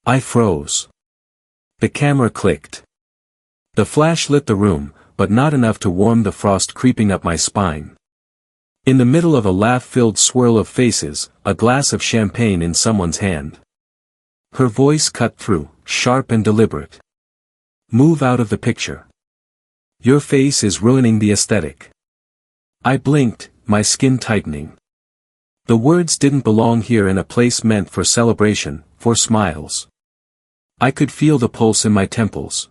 I froze. The camera clicked. The flash lit the room, but not enough to warm the frost creeping up my spine. In the middle of a laugh-filled swirl of faces, a glass of champagne in someone's hand. Her voice cut through, sharp and deliberate. Move out of the picture. Your face is ruining the aesthetic. I blinked, my skin tightening. The words didn't belong here in a place meant for celebration, for smiles. I could feel the pulse in my temples.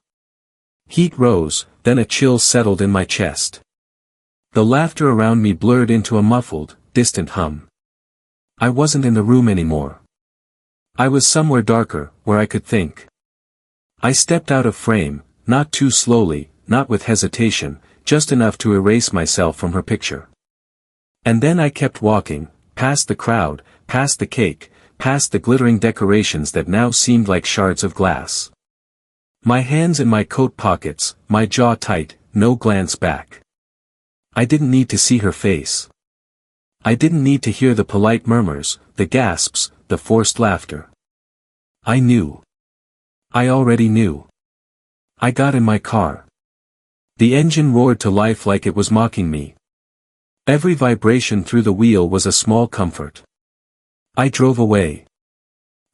Heat rose, then a chill settled in my chest. The laughter around me blurred into a muffled, distant hum. I wasn't in the room anymore. I was somewhere darker, where I could think. I stepped out of frame, not too slowly, not with hesitation, just enough to erase myself from her picture. And then I kept walking, past the crowd, past the cake, past the glittering decorations that now seemed like shards of glass. My hands in my coat pockets, my jaw tight, no glance back. I didn't need to see her face. I didn't need to hear the polite murmurs, the gasps, the forced laughter. I knew. I already knew. I got in my car. The engine roared to life like it was mocking me. Every vibration through the wheel was a small comfort. I drove away.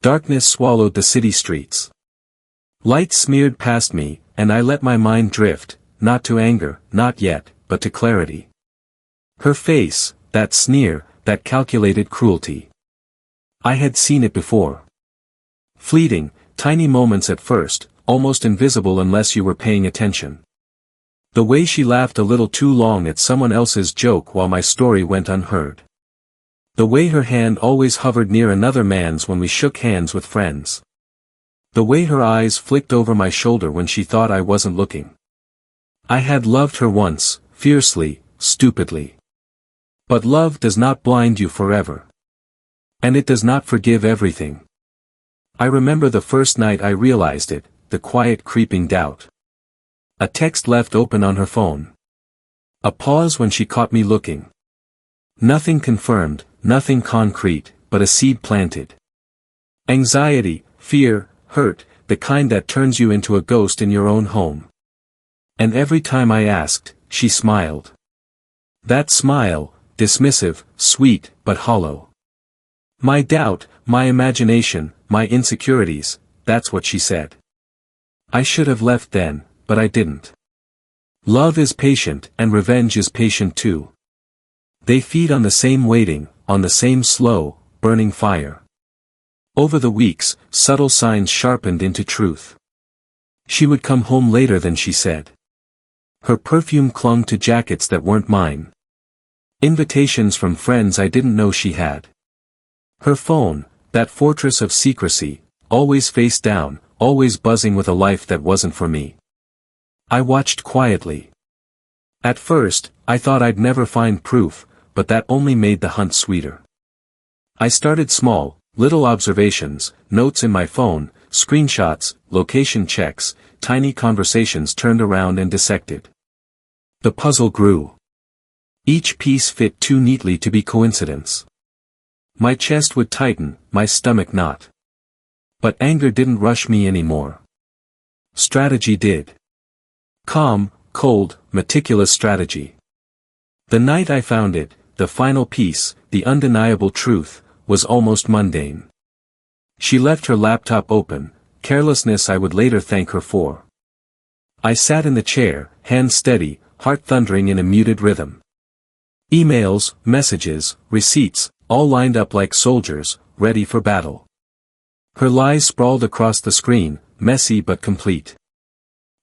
Darkness swallowed the city streets. Light smeared past me, and I let my mind drift, not to anger, not yet, but to clarity. Her face, that sneer, that calculated cruelty. I had seen it before. Fleeting, tiny moments at first, almost invisible unless you were paying attention. The way she laughed a little too long at someone else's joke while my story went unheard. The way her hand always hovered near another man's when we shook hands with friends. The way her eyes flicked over my shoulder when she thought I wasn't looking. I had loved her once, fiercely, stupidly. But love does not blind you forever. And it does not forgive everything. I remember the first night I realized it, the quiet creeping doubt. A text left open on her phone. A pause when she caught me looking. Nothing confirmed, nothing concrete, but a seed planted. Anxiety, fear, hurt, the kind that turns you into a ghost in your own home. And every time I asked, she smiled. That smile, dismissive, sweet, but hollow. My doubt, my imagination, my insecurities, that's what she said. I should have left then, but I didn't. Love is patient, and revenge is patient too. They feed on the same waiting, on the same slow, burning fire. Over the weeks, subtle signs sharpened into truth. She would come home later than she said. Her perfume clung to jackets that weren't mine. Invitations from friends I didn't know she had. Her phone, that fortress of secrecy, always face down, always buzzing with a life that wasn't for me. I watched quietly. At first, I thought I'd never find proof, but that only made the hunt sweeter. I started small, little observations, notes in my phone, screenshots, location checks, tiny conversations turned around and dissected. The puzzle grew. Each piece fit too neatly to be coincidence. My chest would tighten, my stomach not. But anger didn't rush me anymore. Strategy did. Calm, cold, meticulous strategy. The night I found it, the final piece, the undeniable truth, was almost mundane. She left her laptop open, carelessness I would later thank her for. I sat in the chair, hands steady, heart thundering in a muted rhythm. Emails, messages, receipts, all lined up like soldiers, ready for battle. Her lies sprawled across the screen, messy but complete.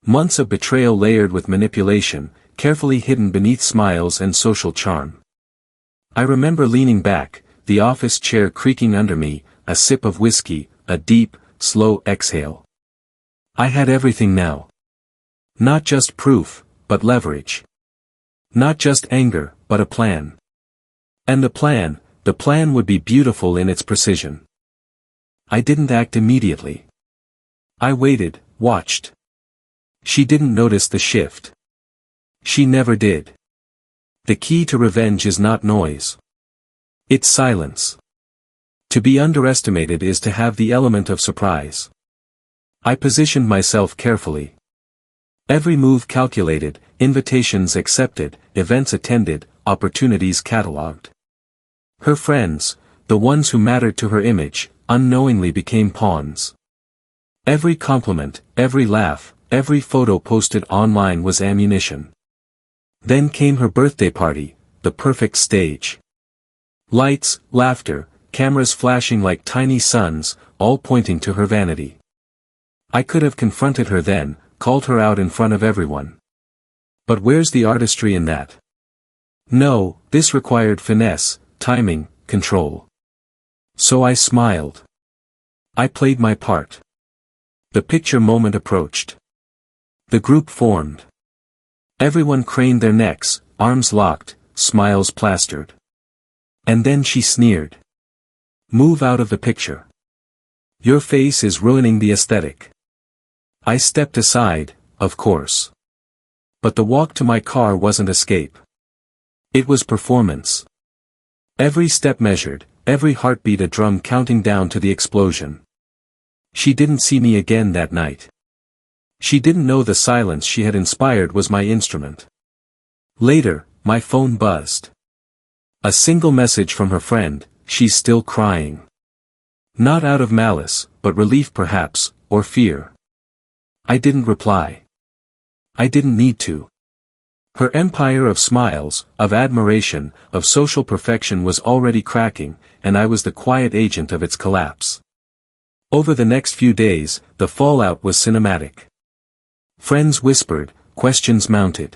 Months of betrayal layered with manipulation, carefully hidden beneath smiles and social charm. I remember leaning back, the office chair creaking under me, a sip of whiskey, a deep, slow exhale. I had everything now. Not just proof, but leverage. Not just anger, but a plan. And the plan would be beautiful in its precision. I didn't act immediately. I waited, watched. She didn't notice the shift. She never did. The key to revenge is not noise. It's silence. To be underestimated is to have the element of surprise. I positioned myself carefully. Every move calculated, invitations accepted, events attended, opportunities catalogued. Her friends, the ones who mattered to her image, unknowingly became pawns. Every compliment, every laugh, every photo posted online was ammunition. Then came her birthday party, the perfect stage. Lights, laughter, cameras flashing like tiny suns, all pointing to her vanity. I could have confronted her then, called her out in front of everyone. But where's the artistry in that? No, this required finesse, timing, control. So I smiled. I played my part. The picture moment approached. The group formed. Everyone craned their necks, arms locked, smiles plastered. And then she sneered. Move out of the picture. Your face is ruining the aesthetic. I stepped aside, of course. But the walk to my car wasn't escape. It was performance. Every step measured, every heartbeat a drum counting down to the explosion. She didn't see me again that night. She didn't know the silence she had inspired was my instrument. Later, my phone buzzed. A single message from her friend, she's still crying. Not out of malice, but relief perhaps, or fear. I didn't reply. I didn't need to. Her empire of smiles, of admiration, of social perfection was already cracking, and I was the quiet agent of its collapse. Over the next few days, the fallout was cinematic. Friends whispered, questions mounted.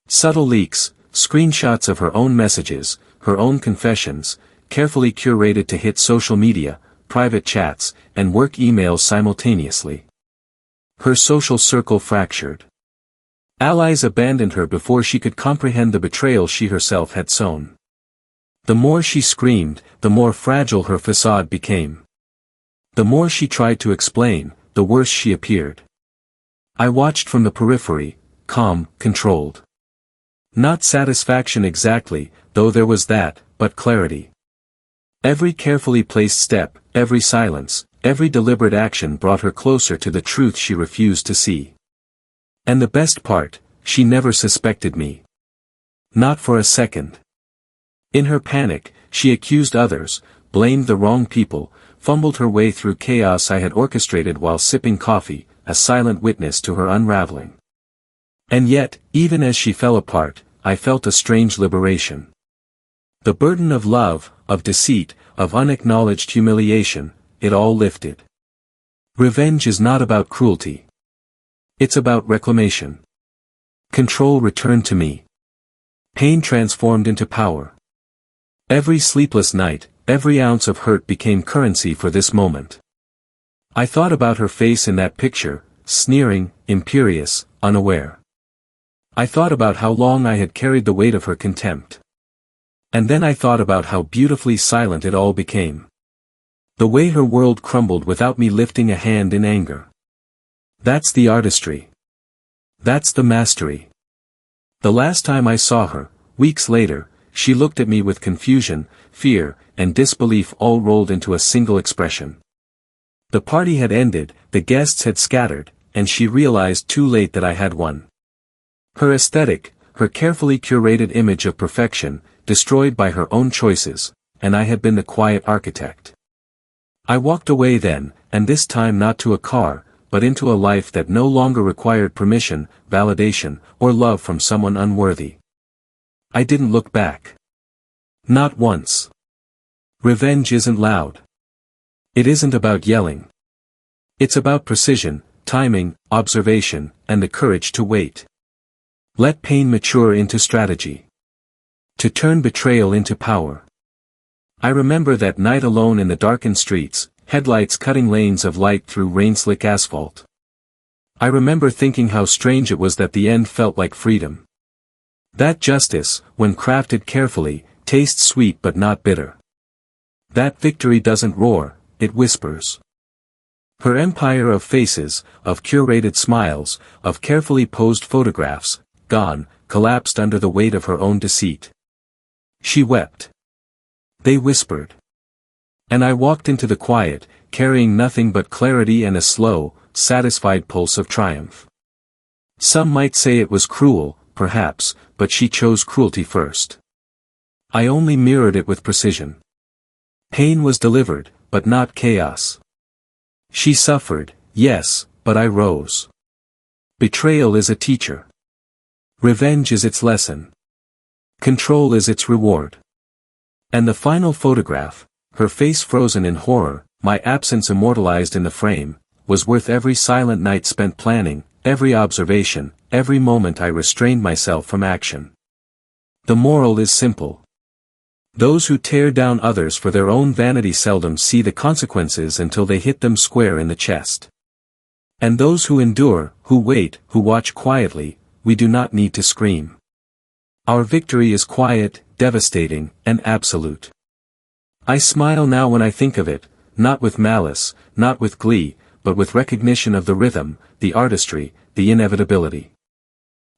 Subtle leaks, screenshots of her own messages, her own confessions, carefully curated to hit social media, private chats, and work emails simultaneously. Her social circle fractured. Allies abandoned her before she could comprehend the betrayal she herself had sown. The more she screamed, the more fragile her facade became. The more she tried to explain, the worse she appeared. I watched from the periphery, calm, controlled. Not satisfaction exactly, though there was that, but clarity. Every carefully placed step, every silence, every deliberate action brought her closer to the truth she refused to see. And the best part, she never suspected me. Not for a second. In her panic, she accused others, blamed the wrong people, fumbled her way through chaos I had orchestrated while sipping coffee, a silent witness to her unraveling. And yet, even as she fell apart, I felt a strange liberation. The burden of love, of deceit, of unacknowledged humiliation, it all lifted. Revenge is not about cruelty. It's about reclamation. Control returned to me. Pain transformed into power. Every sleepless night, every ounce of hurt became currency for this moment. I thought about her face in that picture, sneering, imperious, unaware. I thought about how long I had carried the weight of her contempt. And then I thought about how beautifully silent it all became. The way her world crumbled without me lifting a hand in anger. That's the artistry. That's the mastery. The last time I saw her, weeks later, she looked at me with confusion, fear, and disbelief all rolled into a single expression. The party had ended, the guests had scattered, and she realized too late that I had won. Her aesthetic, her carefully curated image of perfection, destroyed by her own choices, and I had been the quiet architect. I walked away then, and this time not to a car, but into a life that no longer required permission, validation, or love from someone unworthy. I didn't look back. Not once. Revenge isn't loud. It isn't about yelling. It's about precision, timing, observation, and the courage to wait. Let pain mature into strategy. To turn betrayal into power. I remember that night alone in the darkened streets, headlights cutting lanes of light through rain-slick asphalt. I remember thinking how strange it was that the end felt like freedom. That justice, when crafted carefully, tastes sweet but not bitter. That victory doesn't roar, it whispers. Her empire of faces, of curated smiles, of carefully posed photographs, gone, collapsed under the weight of her own deceit. She wept. They whispered. And I walked into the quiet, carrying nothing but clarity and a slow, satisfied pulse of triumph. Some might say it was cruel, perhaps, but she chose cruelty first. I only mirrored it with precision. Pain was delivered, but not chaos. She suffered, yes, but I rose. Betrayal is a teacher. Revenge is its lesson. Control is its reward. And the final photograph, her face frozen in horror, my absence immortalized in the frame, was worth every silent night spent planning, every observation, every moment I restrained myself from action. The moral is simple. Those who tear down others for their own vanity seldom see the consequences until they hit them square in the chest. And those who endure, who wait, who watch quietly, we do not need to scream. Our victory is quiet, devastating, and absolute. I smile now when I think of it, not with malice, not with glee, but with recognition of the rhythm, the artistry, the inevitability.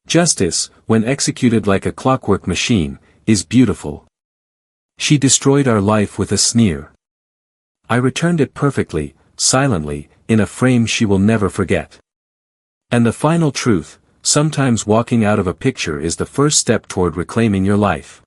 Justice, when executed like a clockwork machine, is beautiful. She destroyed our life with a sneer. I returned it perfectly, silently, in a frame she will never forget. And the final truth, sometimes walking out of a picture is the first step toward reclaiming your life.